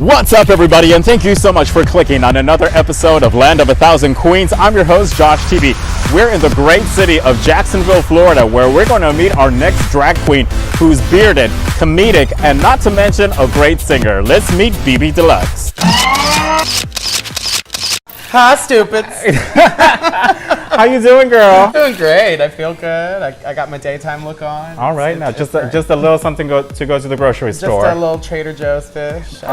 What's up, everybody, and thank you so much for clicking on another episode of Land of a Thousand Queens. I'm your host, Josh TV. We're in the great city of Jacksonville, Florida, where we're going to meet our next drag queen who's bearded, comedic, and not to mention a great singer. Let's meet Bebe Deluxe. Hi, stupids. How you doing, girl? Doing great. I feel good. I got my daytime look on. All right, now just a little something to go to the grocery store. Just a little Trader Joe's fish.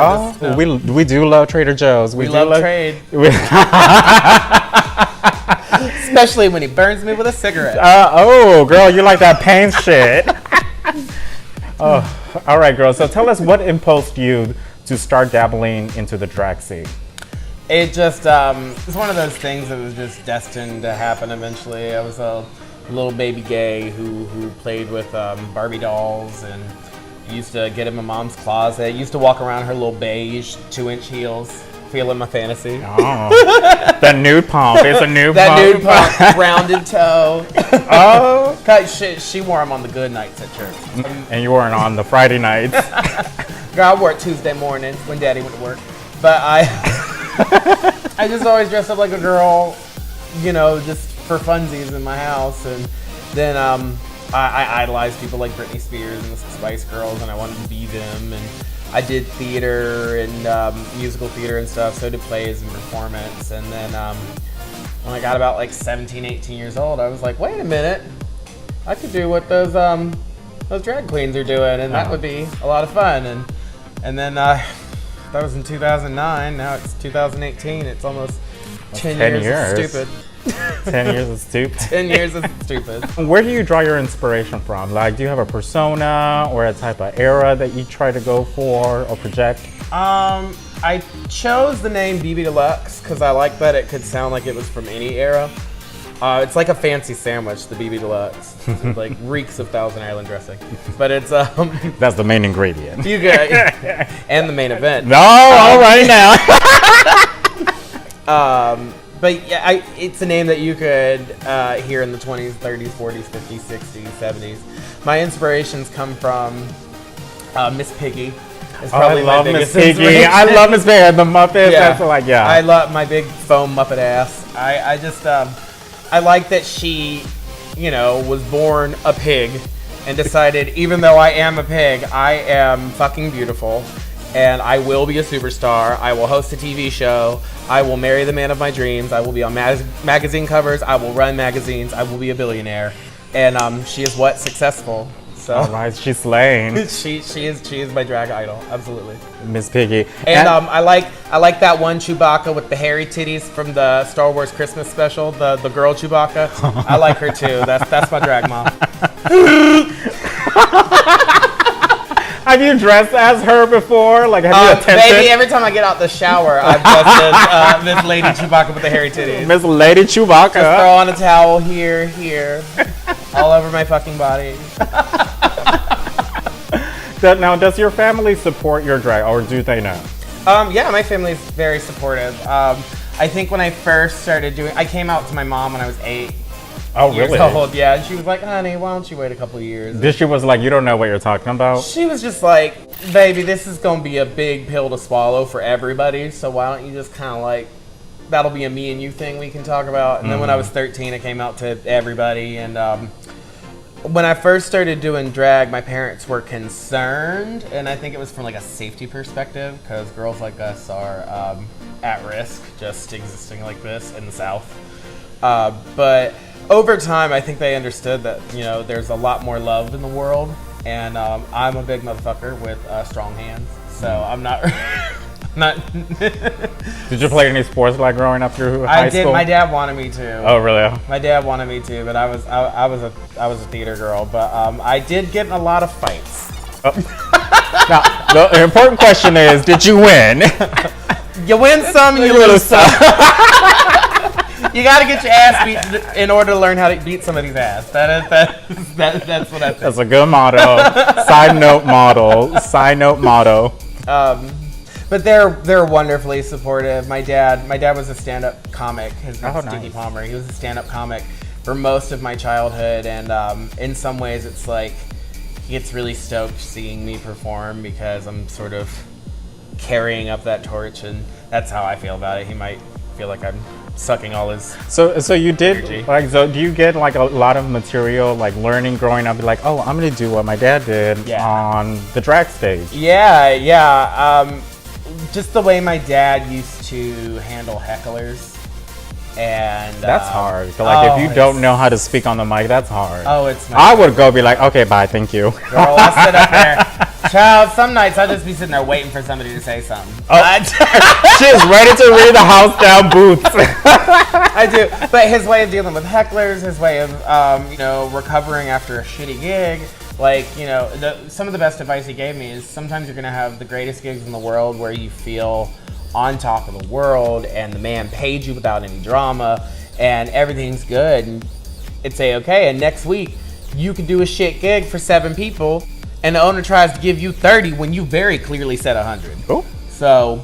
We do love Trader Joe's. We love trade. Especially when he burns me with a cigarette. Oh, girl, you like that pain shit. Oh, all right, girl. So tell us what impulsed you to start dabbling into the drag scene. It just, it's one of those things that was just destined to happen eventually. I was a little baby gay who played with Barbie dolls and used to get in my mom's closet. Used to walk around her little beige 2-inch heels, feeling my fantasy. Oh, that nude pump. It's a nude pump. That nude pump, rounded toe. Oh. She wore them on the good nights at church. And you weren't on the Friday nights. Girl, I wore it Tuesday morning when Daddy went to work. But I just always dressed up like a girl, you know, just for funsies in my house. And then I idolized people like Britney Spears and the Spice Girls, and I wanted to be them. And I did theater and musical theater and stuff, so I did plays and performance. And then when I got about like 17, 18 years old, I was like, wait a minute, I could do what those drag queens are doing, and that would be a lot of fun. And then that was in 2009. Now it's 2018. It's almost 10 years of stupid. 10 years of stupid. 10 years of stupid. Where do you draw your inspiration from? Like, do you have a persona or a type of era that you try to go for or project? I chose the name Bebe Deluxe because I like that it could sound like it was from any era. It's like a fancy sandwich, the Bebe Deluxe. It like reeks of Thousand Island dressing. But it's that's the main ingredient. You got and the main event. No, all right now. But yeah, it's a name that you could hear in the 20s, 30s, 40s, 50s, 60s, 70s. My inspirations come from Miss Piggy. I love Miss Piggy. I love Miss Piggy. The Muppets. Yeah. That's like, yeah. I love my big foam Muppet ass. I just I like that she, you know, was born a pig and decided, even though I am a pig, I am fucking beautiful and I will be a superstar. I will host a TV show. I will marry the man of my dreams. I will be on magazine covers. I will run magazines. I will be a billionaire. And she is what? Successful. So all right, she's slaying. she is my drag idol, absolutely. Miss Piggy. And I like that one Chewbacca with the hairy titties from the Star Wars Christmas special, the girl Chewbacca. I like her too. That's my drag mom. Have you dressed as her before? Like, have you attempted? Baby, every time I get out the shower, I've dressed as Miss Lady Chewbacca with the hairy titties. Miss Lady Chewbacca. Just throw on a towel here, all over my fucking body. Now, does your family support your drag, or do they know? Yeah, my family's very supportive. I think when I first started doing, I came out to my mom when I was 8. Oh, really? Years old, yeah. And she was like, honey, why don't you wait a couple years? She was like, you don't know what you're talking about? She was just like, baby, this is going to be a big pill to swallow for everybody, so why don't you just kind of like, that'll be a me and you thing we can talk about. And then when I was 13, I came out to everybody. And when I first started doing drag, my parents were concerned, and I think it was from like a safety perspective, because girls like us are at risk just existing like this in the South. But over time, I think they understood that, you know, there's a lot more love in the world, and I'm a big motherfucker with strong hands, so I'm not. Did you play any sports like growing up through high school? I did. My dad wanted me to. Oh, really? My dad wanted me to, but I was a theater girl. But I did get in a lot of fights. Oh. Now, the important question is, did you win? You win some, you lose some. You got to get your ass beat in order to learn how to beat somebody's ass. That's what I think. That's a good motto. Side note motto. But they're wonderfully supportive. My dad was a stand-up comic. His name was Dickie Palmer. He was a stand-up comic for most of my childhood, and in some ways, it's like he gets really stoked seeing me perform because I'm sort of carrying up that torch, and that's how I feel about it. He might feel like I'm sucking all his So you did energy. like, so do you get like a lot of material like learning growing up, like, oh, I'm gonna do what my dad did on the drag stage? Yeah. Just the way my dad used to handle hecklers. And that's hard. So, like, if you don't know how to speak on the mic, that's hard. Oh, it's I would go be like, okay, bye, thank you. Girl, I sit up there. Child, some nights I'll just be sitting there waiting for somebody to say something. She's ready to read the house down boots. I do. But his way of dealing with hecklers, his way of, recovering after a shitty gig, like, some of the best advice he gave me is sometimes you're going to have the greatest gigs in the world where you feel on top of the world and the man paid you without any drama and everything's good and it's a-okay, and next week you can do a shit gig for 7 people and the owner tries to give you 30 when you very clearly said 100. Oh. So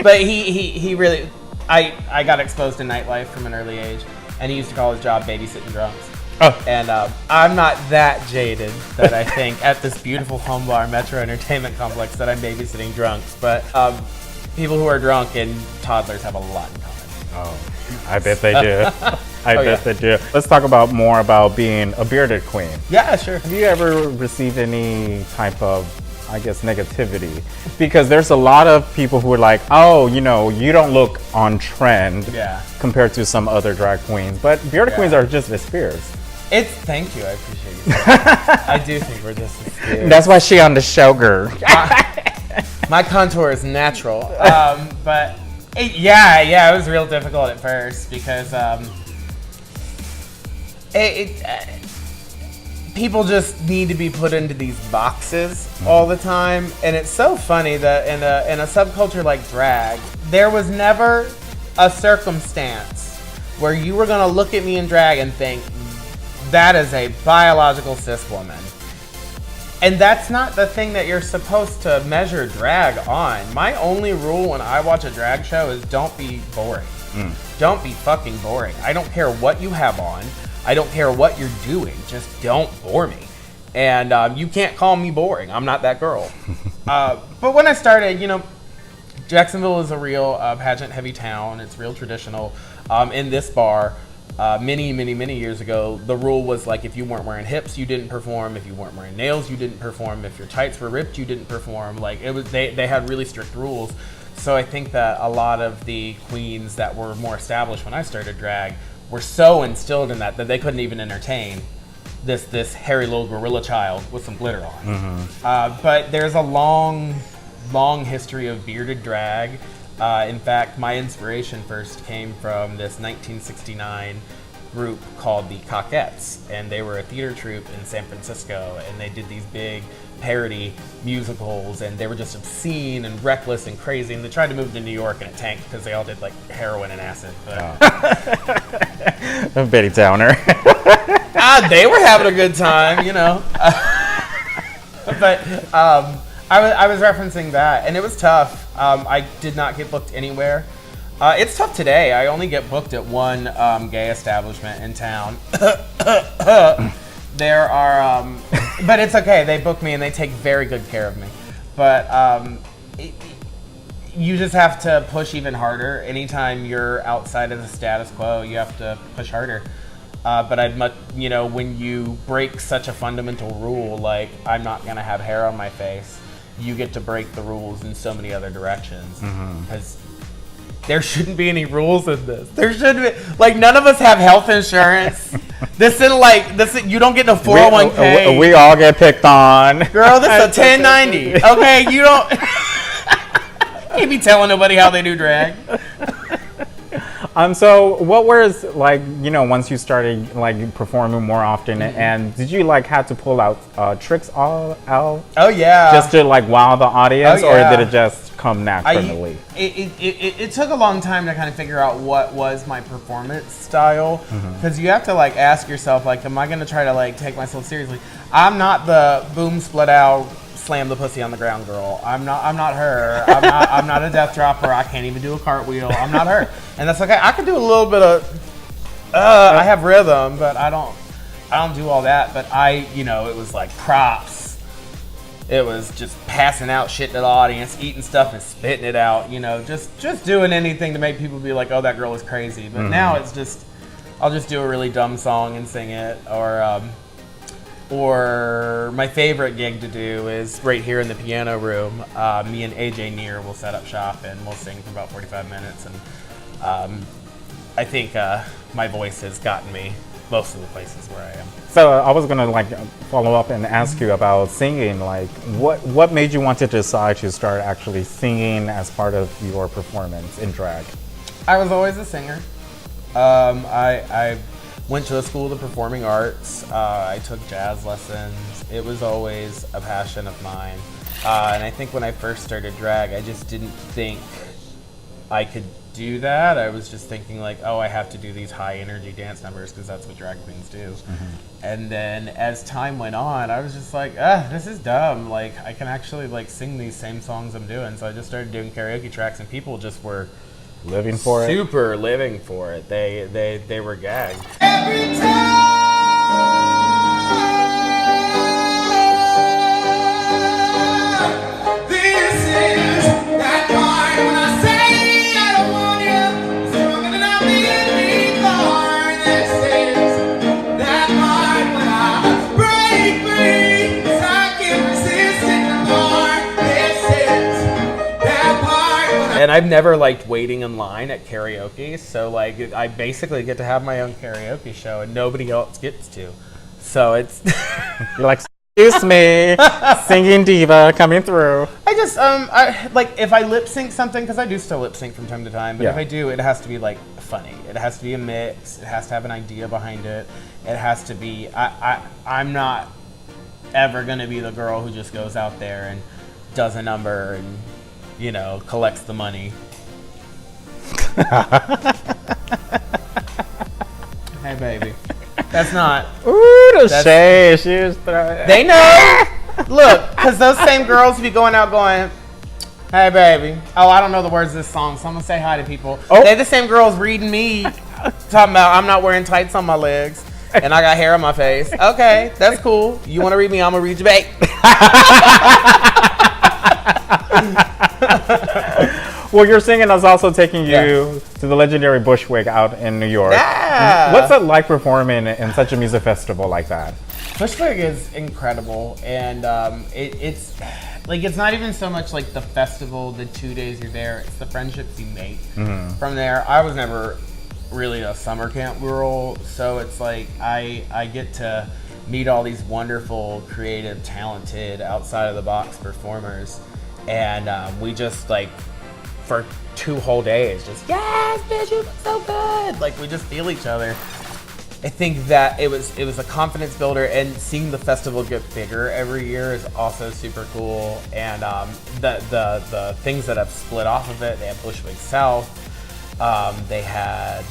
but he really, I got exposed to nightlife from an early age, and he used to call his job babysitting drunks. Oh. And I'm not that jaded that I think at this beautiful home bar Metro Entertainment Complex that I'm babysitting drunks, but people who are drunk and toddlers have a lot in common. Oh, I bet they do. I bet they do. Let's talk more about being a bearded queen. Yeah, sure. Have you ever received any type of, I guess, negativity? Because there's a lot of people who are like, oh, you don't look on trend compared to some other drag queens, but bearded queens are just as fierce. Thank you, I appreciate you. I do think we're just as fierce. That's why she on the show, girl. My contour is natural, but it was real difficult at first because people just need to be put into these boxes all the time, and it's so funny that in a subculture like drag, there was never a circumstance where you were gonna look at me in drag and think, that is a biological cis woman. And that's not the thing that you're supposed to measure drag on. My only rule when I watch a drag show is don't be boring. Don't be fucking boring. I don't care what you have on. I don't care what you're doing. Just don't bore me. And you can't call me boring. I'm not that girl. But when I started, Jacksonville is a real pageant-heavy town. It's real traditional. In this bar, many years ago, the rule was like if you weren't wearing hips, you didn't perform. If you weren't wearing nails, you didn't perform. If your tights were ripped, you didn't perform. Like it was, they had really strict rules. So I think that a lot of the queens that were more established when I started drag were so instilled in that they couldn't even entertain this hairy little gorilla child with some glitter on. But there's a long history of bearded drag. In fact, my inspiration first came from this 1969 group called the Coquettes, and they were a theater troupe in San Francisco, and they did these big parody musicals, and they were just obscene and reckless and crazy, and they tried to move to New York and it tanked because they all did like heroin and acid. But Betty Downer. They were having a good time, but I was referencing that, and it was tough. I did not get booked anywhere. It's tough today. I only get booked at one gay establishment in town. There are, but it's okay. They book me and they take very good care of me. But you just have to push even harder. Anytime you're outside of the status quo, you have to push harder. But I'd much, when you break such a fundamental rule, like I'm not gonna have hair on my face, you get to break the rules in so many other directions. Because there shouldn't be any rules in this. There shouldn't be, like, none of us have health insurance. This you don't get no 401k. We all get picked on. Girl, this is a 1090. Okay, you don't. You can't be telling nobody how they do drag. So what was like, once you started like performing more often, and did you like have to pull out tricks all out? Oh yeah. Just to like wow the audience, or did it just come naturally? It took a long time to kind of figure out what was my performance style, because you have to like ask yourself, like, am I going to try to like take myself seriously? I'm not the boom split out, slam the pussy on the ground girl. I'm not her. I'm not a death dropper. I can't even do a cartwheel. I'm not her. And that's okay. I can do a little bit of I have rhythm, but I don't do all that. But it was like props, It was just passing out shit to the audience, eating stuff and spitting it out, you know, just doing anything to make people be like, oh, that girl is crazy. But now it's just, I'll just do a really dumb song and sing it. Or my favorite gig to do is right here in the piano room. Me and AJ Neer will set up shop and we'll sing for about 45 minutes. And I think my voice has gotten me most of the places where I am. So I was gonna like follow up and ask you about singing. Like, what made you want to decide to start actually singing as part of your performance in drag? I was always a singer. I went to a school of performing arts. I took jazz lessons. It was always a passion of mine. And I think when I first started drag, I just didn't think I could do that. I was just thinking like, oh, I have to do these high energy dance numbers because that's what drag queens do. And then as time went on, I was just like, this is dumb. Like, I can actually like sing these same songs I'm doing. So I just started doing karaoke tracks and people just were living for it. Super living for it. They were gagged. Every time this is that part when I say I don't want you, so I'm gonna not be anymore. This is that part when I break free, 'cause I can't resist anymore. This is that part when I. And I've never liked waiting in line at karaoke, so like I basically get to have my own karaoke show and nobody else gets to. So it's You're like, excuse me, singing diva coming through. I just I like if I lip sync something, because I do still lip sync from time to time, but Yeah. if I do, it has to be like funny. It has to be a mix. It has to have an idea behind it. It has to be. I'm not ever gonna be the girl who just goes out there and does a number and, you know, collects the money. Hey, baby. That's not. Ooh, the That's- shade. She was throwing. They know. Look, because those same girls be going out going, hey, baby. Oh, I don't know the words of this song, so I'm going to say hi to people. Oh. They the same girls reading me, talking about I'm not wearing tights on my legs, and I got hair on my face. Okay, that's cool. You want to read me, I'm going to read you back. Well, your singing is also taking you to the legendary Bushwick out in New York. Yeah. What's it like performing in such a music festival like that? Bushwick is incredible, and it's like it's not even so much like the festival, the 2 days you're there. It's the friendships you make from there. I was never really a summer camp girl, so it's like I get to meet all these wonderful, creative, talented, outside of the box performers, and we just like for 2 whole days, just yes, bitch, you look so good. Like we just feel each other. I think that it was a confidence builder, and seeing the festival get bigger every year is also super cool. And the things that have split off of it, they have Bushwick South, they had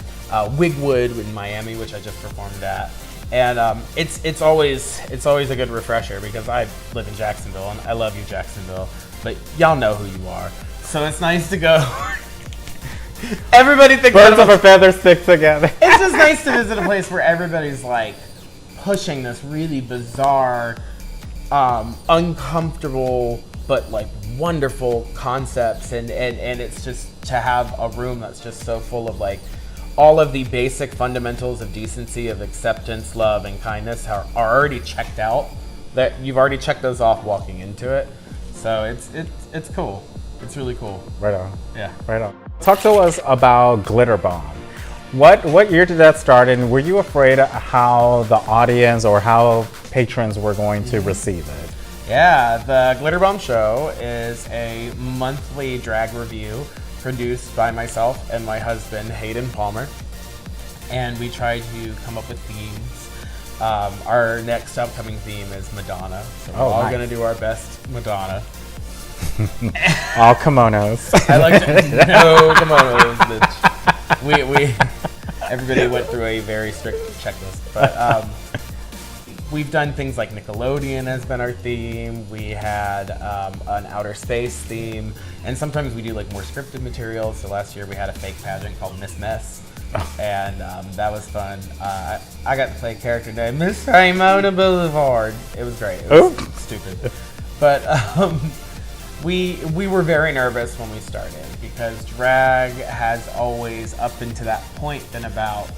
Wigwood in Miami, which I just performed at, and it's always a good refresher because I live in Jacksonville and I love you, Jacksonville, but y'all know who you are, so it's nice to go. Everybody thinks Birds of a feather stick together. it's just nice to visit a place where everybody's like pushing this really bizarre, uncomfortable, but like wonderful concepts, and it's just to have a room that's just so full of like all of the basic fundamentals of decency, of acceptance, love, and kindness are already checked out. That you've already checked those off walking into it. So it's cool. It's really cool. Right on. Yeah. Right on. Talk to us about GLITTERBOMB. What year did that start, and were you afraid of how the audience or how patrons were going to receive it? Yeah, the GLITTERBOMB show is a monthly drag review produced by myself and my husband, Hayden Palmer. And we try to come up with themes. Our next upcoming theme is Madonna. So we're all nice. going to do our best Madonna. All kimonos. I like to no kimonos, bitch. We everybody went through a very strict checklist, but we've done things like Nickelodeon has been our theme. We had an outer space theme, and sometimes we do like more scripted material. So last year we had a fake pageant called Miss Mess, and that was fun. I got to play a character named Miss Ramona Boulevard. It was great. It was stupid. But we were very nervous when we started because drag has always, up until that point, been about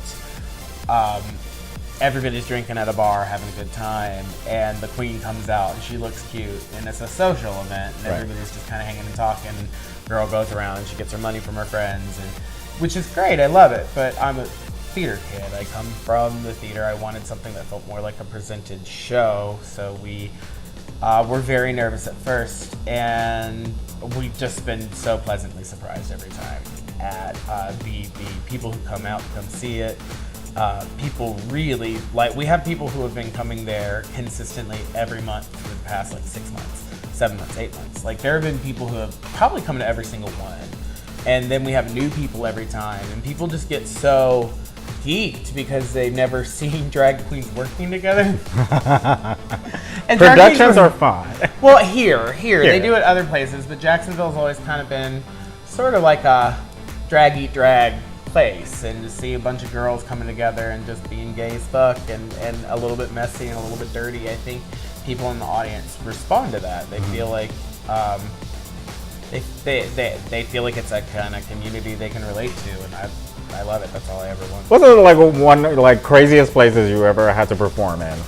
everybody's drinking at a bar, having a good time, and the queen comes out and she looks cute, and it's a social event, and everybody's just kind of hanging and talking, and girl goes around and she gets her money from her friends, and which is great, I love it, but I'm a theater kid. I come from the theater. I wanted something that felt more like a presented show, so we were very nervous at first, and we've just been so pleasantly surprised every time at the people who come out to come see it. People really, like, we have people who have been coming there consistently every month for the past like 6 months, 7 months, 8 months. Like, there have been people who have probably come to every single one. And then we have new people every time, and people just get so geeked because they've never seen drag queens working together. And productions are fun. Well, here, they do it other places, but Jacksonville's always kind of been sort of like a drag eat drag place, and to see a bunch of girls coming together and just being gay as fuck and a little bit messy and a little bit dirty, I think people in the audience respond to that. They feel like they feel like it's a kind of community they can relate to, and I love it. That's all I ever want. What's the like one like craziest places you ever had to perform in?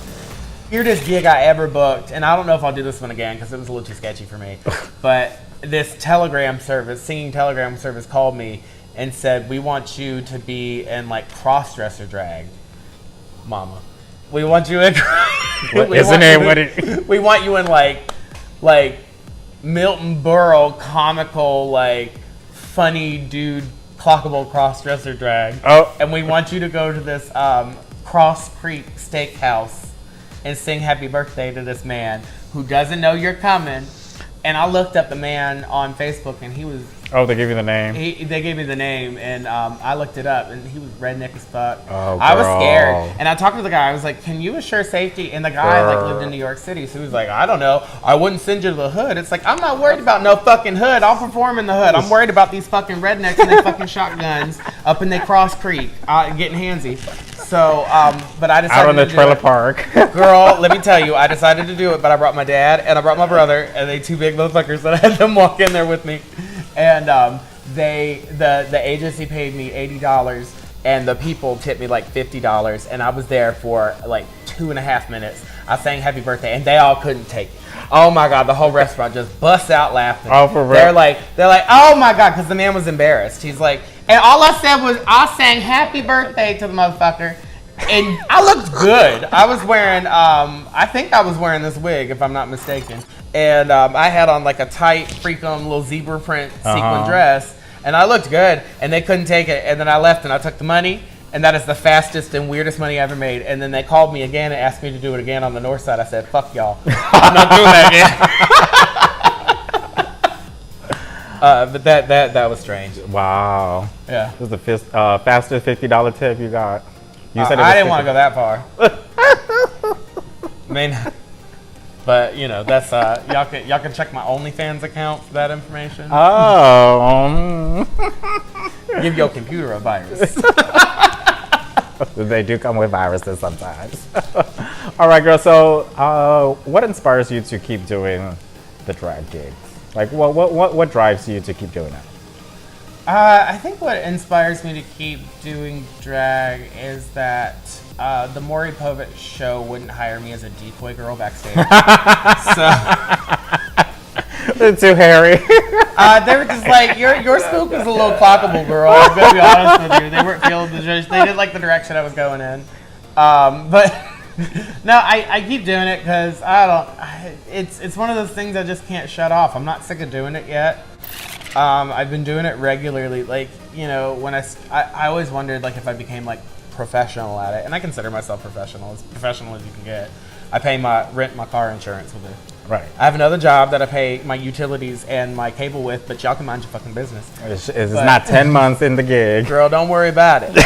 Weirdest gig I ever booked, and I don't know if I'll do this one again because it was a little too sketchy for me, but this singing telegram service called me and said, we want you to be in like cross-dresser drag, mama. We want you in we want you in like Milton Berle comical, like funny dude clockable cross-dresser drag. Oh. And we want you to go to this Cross Creek Steakhouse and sing happy birthday to this man who doesn't know you're coming. And I looked up the man on Facebook, and he was... Oh, they gave you the name? They gave me the name, and I looked it up, and he was redneck as fuck. Oh, I was scared. And I talked to the guy. I was like, can you assure safety? And the guy like lived in New York City, so he was like, I don't know. I wouldn't send you to the hood. It's like, I'm not worried about no fucking hood. I'll perform in the hood. I'm worried about these fucking rednecks and their fucking shotguns up in their Cross Creek getting handsy. So, but I decided out on the to trailer park. Girl, let me tell you, I decided to do it, but I brought my dad and I brought my brother, and they two big motherfuckers that I had them walk in there with me. And the agency paid me $80, and the people tipped me like $50, and I was there for like 2.5 minutes. I sang happy birthday, and they all couldn't take it. Oh my God, the whole restaurant just busts out laughing. Oh, for real? They're like, oh my God, because the man was embarrassed. He's like, and all I said was, I sang happy birthday to the motherfucker. And I looked good. I was wearing, I think I was wearing this wig, if I'm not mistaken. And I had on like a tight, freakum little zebra print sequin dress. And I looked good, and they couldn't take it. And then I left, and I took the money. And that is the fastest and weirdest money I ever made. And then they called me again and asked me to do it again on the north side. I said, fuck y'all. I'm not doing that again. But that was strange. Wow. Yeah. This is the fastest $50 tip you got. You said I didn't want to go that far. I mean, but you know, that's y'all can check my OnlyFans account for that information. Oh. Give your computer a virus. They do come with viruses sometimes. All right, girl. So, what inspires you to keep doing the drag gigs? Like, what drives you to keep doing it? I think what inspires me to keep doing drag is that the Maury Povich show wouldn't hire me as a decoy girl backstage. They're too hairy. They were just like, your spook is a little clockable, girl. I'm gonna be honest with you. They weren't feeling the judge. They didn't like the direction I was going in. But no, I keep doing it because it's one of those things I just can't shut off. I'm not sick of doing it yet. I've been doing it regularly. Like, you know, when I always wondered like if I became like professional at it, and I consider myself professional as you can get. I pay rent my car insurance with it. Right. I have another job that I pay my utilities and my cable with, but y'all can mind your fucking business. It's not 10 months in the gig. Girl, don't worry about it. But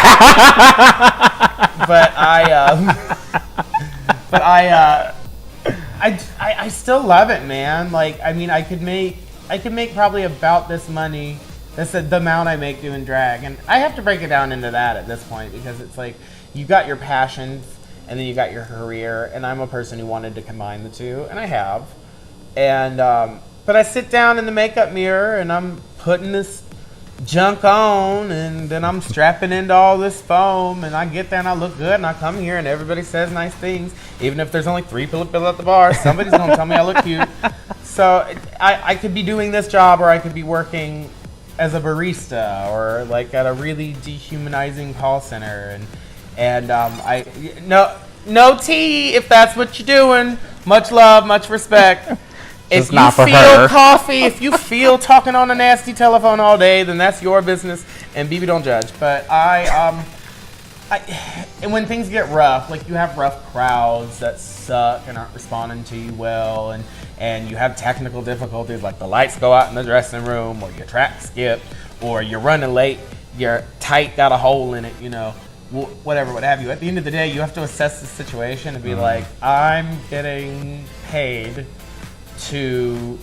I still love it, man. Like, I mean, I could make probably about this money. That's the amount I make doing drag, and I have to break it down into that at this point because it's like you got your passions and then you got your career, and I'm a person who wanted to combine the two, and I have. And but I sit down in the makeup mirror and I'm putting this junk on, and then I'm strapping into all this foam, and I get there and I look good, and I come here and everybody says nice things. Even if there's only 3 people at the bar, somebody's gonna tell me I look cute. So I could be doing this job, or I could be working as a barista, or like at a really dehumanizing call center, and no tea if that's what you're doing. Much love, much respect. If you feel coffee, if you feel talking on a nasty telephone all day, then that's your business, and BB don't judge. But and when things get rough, like you have rough crowds that suck and aren't responding to you well, and you have technical difficulties, like the lights go out in the dressing room, or your track skipped, or you're running late, your tight got a hole in it, you know, whatever, what have you. At the end of the day, you have to assess the situation and be like, I'm getting paid to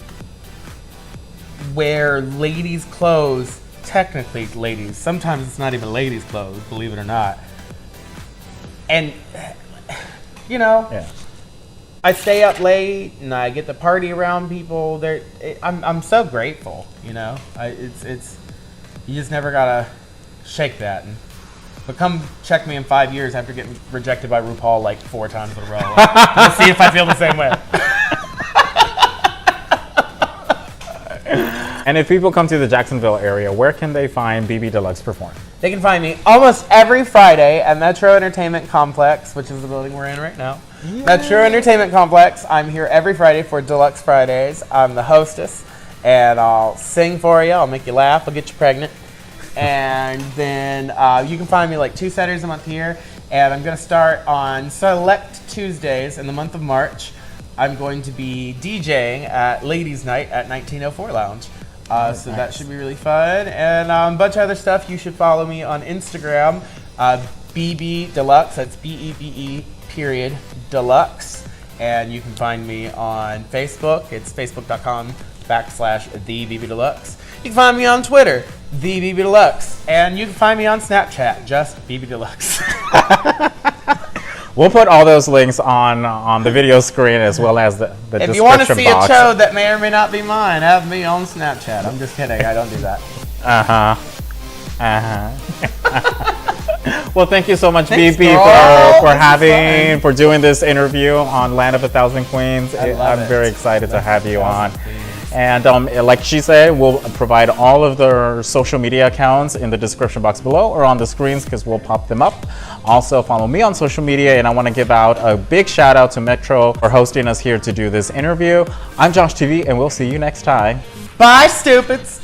wear ladies' clothes, technically ladies. Sometimes it's not even ladies' clothes, believe it or not. And, you know, I stay up late and I get to party around people. I'm so grateful, you know. It's you just never gotta shake that. But come check me in 5 years after getting rejected by RuPaul like 4 times in a row. Let's see if I feel the same way. And if people come to the Jacksonville area, where can they find Bebe Deluxe perform? They can find me almost every Friday at Metro Entertainment Complex, which is the building we're in right now. Yay. Metro Entertainment Complex. I'm here every Friday for Deluxe Fridays. I'm the hostess, and I'll sing for you. I'll make you laugh. I'll get you pregnant. And then you can find me like 2 Saturdays a month here. And I'm going to start on select Tuesdays in the month of March. I'm going to be DJing at Ladies Night at 1904 Lounge. So nice. That should be really fun. And a bunch of other stuff. You should follow me on Instagram, Bebe Deluxe. That's BEBE period Deluxe. And you can find me on Facebook. It's facebook.com/the Bebe Deluxe. You can find me on Twitter, the Bebe Deluxe. And you can find me on Snapchat, just Bebe Deluxe. We'll put all those links on the video screen as well as the description box. If you want to see a show that may or may not be mine, have me on Snapchat. I'm just kidding. I don't do that. Well, thank you so much, Thanks, Bebe, for doing this interview on Land of a Thousand Queens. I'm very excited to have you on. And like she said, we'll provide all of their social media accounts in the description box below or on the screens because we'll pop them up. Also, follow me on social media, and I want to give out a big shout out to Metro for hosting us here to do this interview. I'm Josh TV, and we'll see you next time. Bye, stupids.